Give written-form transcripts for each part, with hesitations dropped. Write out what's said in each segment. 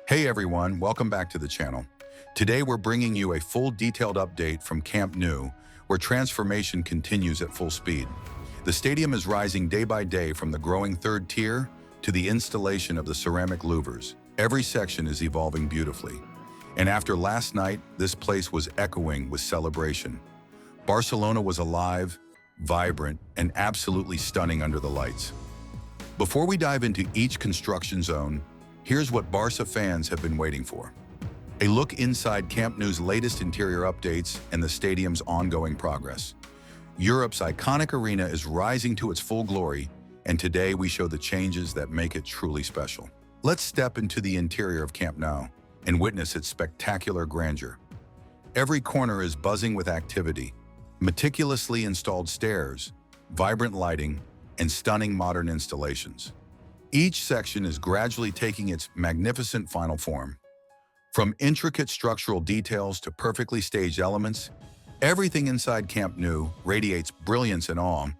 Hey everyone, welcome back to the channel. Today we're bringing you a full detailed update from Camp Nou, where transformation continues at full speed. The stadium is rising day by day from the growing third tier to the installation of the ceramic louvers. Every section is evolving beautifully. And after last night, this place was echoing with celebration. Barcelona was alive, vibrant, and absolutely stunning under the lights. Before we dive into each construction zone, here's what Barça fans have been waiting for. A look inside Camp Nou's latest interior updates and the stadium's ongoing progress. Europe's iconic arena is rising to its full glory, and today we show the changes that make it truly special. Let's step into the interior of Camp Nou and witness its spectacular grandeur. Every corner is buzzing with activity, meticulously installed stairs, vibrant lighting, and stunning modern installations. Each section is gradually taking its magnificent final form. From intricate structural details to perfectly staged elements, everything inside Camp Nou radiates brilliance and awe,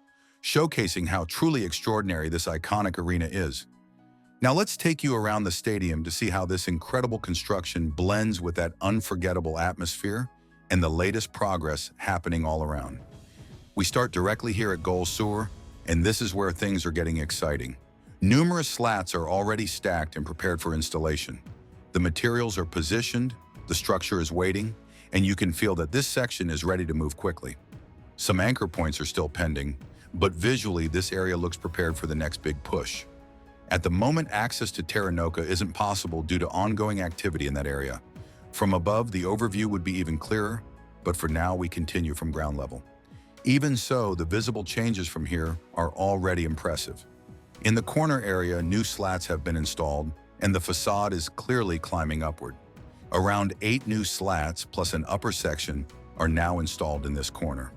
showcasing how truly extraordinary this iconic arena is. Now let's take you around the stadium to see how this incredible construction blends with that unforgettable atmosphere and the latest progress happening all around. We start directly here at Goal Sur, and this is where things are getting exciting. Numerous slats are already stacked and prepared for installation. The materials are positioned, the structure is waiting, and you can feel that this section is ready to move quickly. Some anchor points are still pending, but visually this area looks prepared for the next big push. At the moment, access to Terranoka isn't possible due to ongoing activity in that area. From above, the overview would be even clearer, but for now we continue from ground level. Even so, the visible changes from here are already impressive. In the corner area, new slats have been installed, and the facade is clearly climbing upward. Around 8 new slats plus an upper section are now installed in this corner.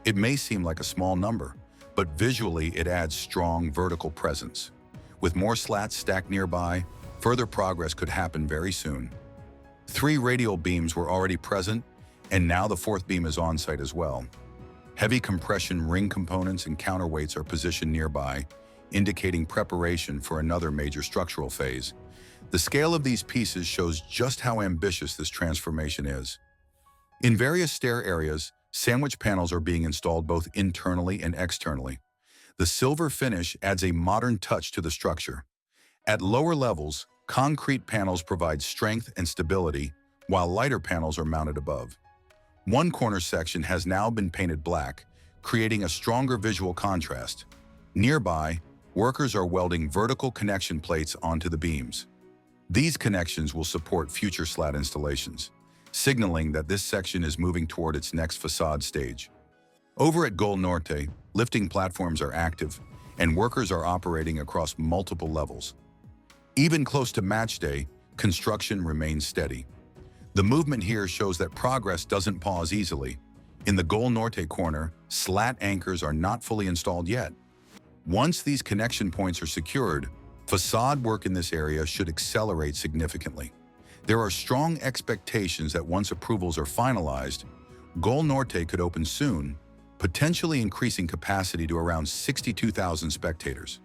It may seem like a small number, but visually it adds strong vertical presence. With more slats stacked nearby, further progress could happen very soon. 3 radial beams were already present, and now the 4th beam is on site as well. Heavy compression ring components and counterweights are positioned nearby, indicating preparation for another major structural phase. The scale of these pieces shows just how ambitious this transformation is. In various stair areas, sandwich panels are being installed both internally and externally. The silver finish adds a modern touch to the structure. At lower levels, concrete panels provide strength and stability, while lighter panels are mounted above. One corner section has now been painted black, creating a stronger visual contrast. Nearby, workers are welding vertical connection plates onto the beams. These connections will support future slat installations, signaling that this section is moving toward its next facade stage. Over at Goal Norte, lifting platforms are active, and workers are operating across multiple levels. Even close to match day, construction remains steady. The movement here shows that progress doesn't pause easily. In the Goal Norte corner, slat anchors are not fully installed yet. Once these connection points are secured, facade work in this area should accelerate significantly. There are strong expectations that once approvals are finalized, Goal Norte could open soon, potentially increasing capacity to around 62,000 spectators.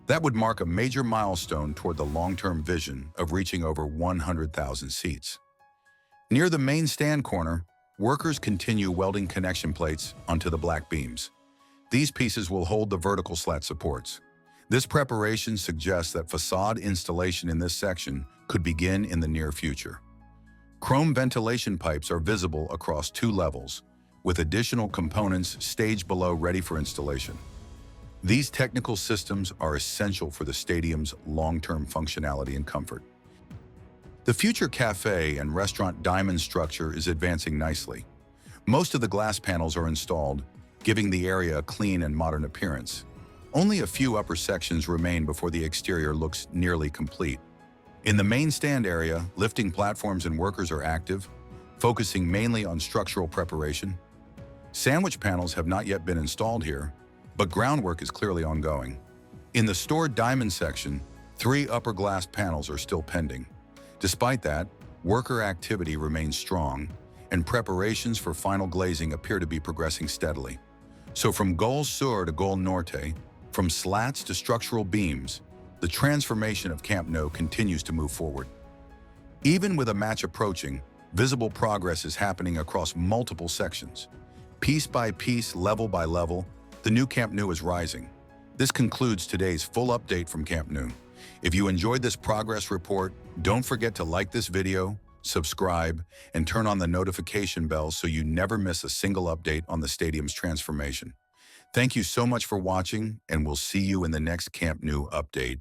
That would mark a major milestone toward the long-term vision of reaching over 100,000 seats. Near the main stand corner, workers continue welding connection plates onto the black beams. These pieces will hold the vertical slat supports. This preparation suggests that facade installation in this section could begin in the near future. Chrome ventilation pipes are visible across 2 levels, with additional components staged below ready for installation. These technical systems are essential for the stadium's long-term functionality and comfort. The future cafe and restaurant diamond structure is advancing nicely. Most of the glass panels are installed, giving the area a clean and modern appearance. Only a few upper sections remain before the exterior looks nearly complete. In the main stand area, lifting platforms and workers are active, focusing mainly on structural preparation. Sandwich panels have not yet been installed here, but groundwork is clearly ongoing. In the stored diamond section, 3 upper glass panels are still pending. Despite that, worker activity remains strong, and preparations for final glazing appear to be progressing steadily. So from Goal Sur to Goal Norte, from slats to structural beams, the transformation of Camp Nou continues to move forward. Even with a match approaching, visible progress is happening across multiple sections. Piece by piece, level by level, the new Camp Nou is rising. This concludes today's full update from Camp Nou. If you enjoyed this progress report, don't forget to like this video, subscribe, and turn on the notification bell so you never miss a single update on the stadium's transformation. Thank you so much for watching, and we'll see you in the next Camp Nou update.